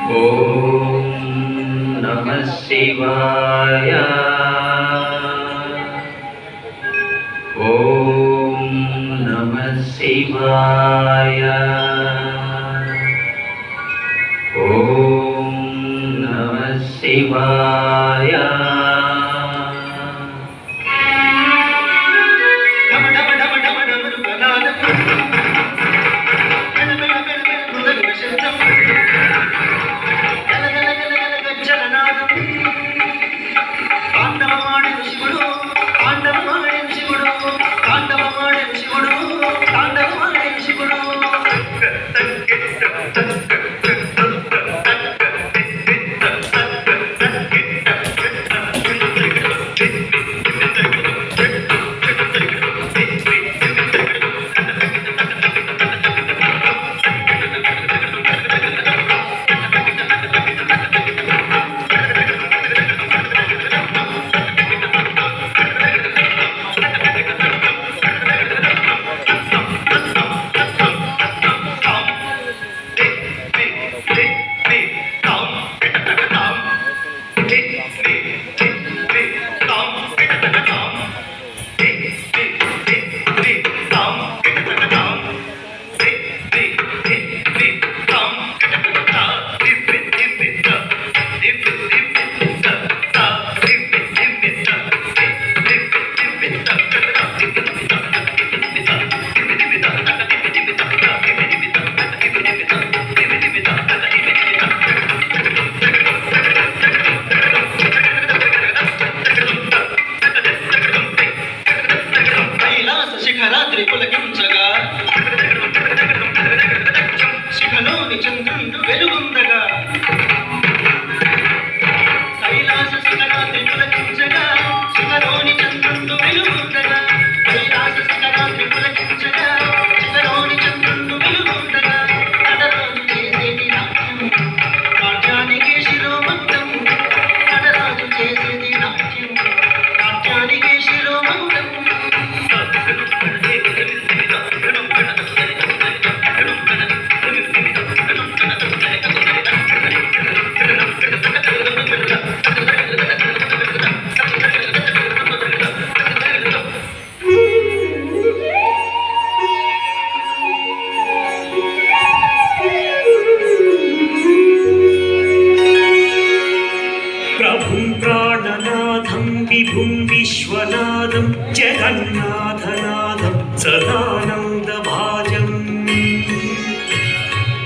ఓం నమః శివాయ. ఓం నమః శివాయ. ఓం నమః శివాయ. విశ్వనాథం జగన్నాథనాథం సదానందభాజం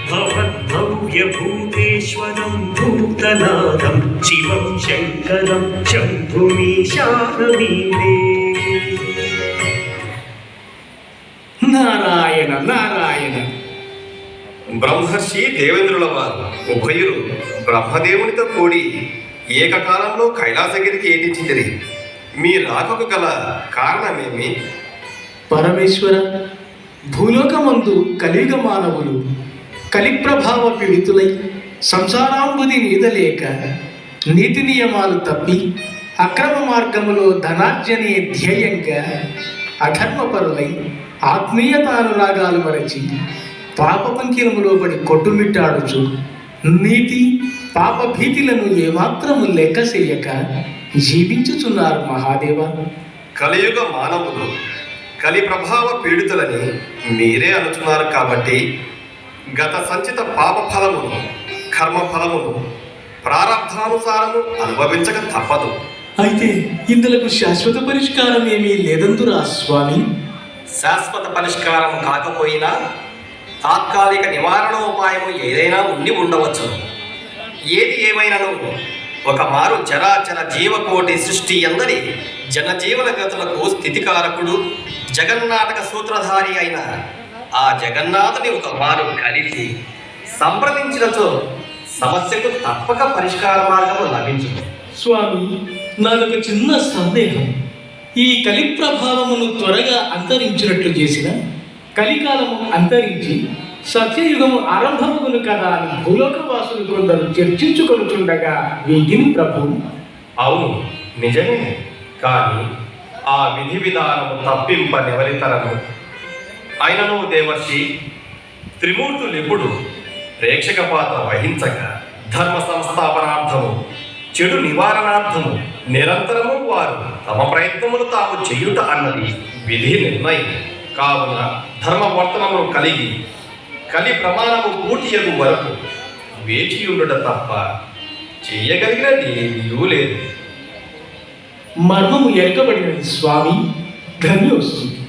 భవద్భవ్యభూతేశ్వరం భూతనాథం శివం శంకరం శంభుమీశానమీడే. నారాయణ నారాయణ. బ్రహ్మర్షి దేవేంద్రుల వారు ఉభయులు బ్రహ్మదేవునితో కూడి ఏకకాలంలో కైలాసగిరికి ఏటించింది. మీ రాకకు గల కారణమేమి? పరమేశ్వర, భూలోకమందు కలియుగ మానవులు కలిప్రభావ పీడితులై సంసారాంబుది నీదలేక నీతి నియమాలు తప్పి అక్రమ మార్గములో ధనార్జనే ధ్యేయంగా అధర్మపరులై ఆత్మీయతానురాగాలు మరచి పాప పంకిలములో పడి కొట్టుమిట్టాడుచు నీతి పాప భీతిలను ఏమాత్రము లెక్క చెయ్యక జీవించుచున్నారు మహాదేవ. కలియుగ మానవులు కలి ప్రభావ పీడితులని మీరే అనుచున్నారు కాబట్టి గత సంచిత పాప ఫలమును కర్మ ఫలమును ప్రారబ్ధానుసారము అనుభవించక తప్పదు. అయితే ఇందులకు శాశ్వత పరిష్కారం ఏమీ లేదందురా స్వామి? శాశ్వత పరిష్కారం కాకపోయినా తాత్కాలిక నివారణోపాయము ఏదైనా ఉండి ఉండవచ్చు. ఏది ఏమైనాను ఒక మారు చరాచర జీవకోటి సృష్టి అందరి జనజీవన గతులకు స్థితికారకుడు జగన్నాటక సూత్రధారి అయిన ఆ జగన్నాథుని ఒక మారు కలిసి సంప్రదించినచో సమస్యకు తప్పక పరిష్కార మార్గము లభించును. స్వామి, నాదొక చిన్న సందేహం. ఈ కలి ప్రభావమును త్వరగా అంతరించినట్లు చేసిన కలికాలము అంతరించి సత్యయుగము ఆరంభమును కదా అని భూలోకవాసులు కొందరు చర్చించుకొనుచుండగా వీటిని ప్రభు. అవును, నిజమే. కానీ ఆ విధి విధానము తప్పింపనెవరితరను. అయినను దేవర్షి త్రిమూర్తులు ఎప్పుడు ప్రేక్షక పాత్ర వహించక ధర్మ సంస్థాపనార్థము చెడు నివారణార్థము నిరంతరము వారు తమ ప్రయత్నములు తాము చేయుట అన్నది విధి నిర్ణయం. కావున ధర్మవర్తనమును కలిగి కలి ప్రమాణము పూర్తియగు వరకు వేచియుండుట తప్ప చేయగలిగినది ఏమీ లేదు. మర్మము ఎరకబడినది స్వామి. ధన్యోస్తు.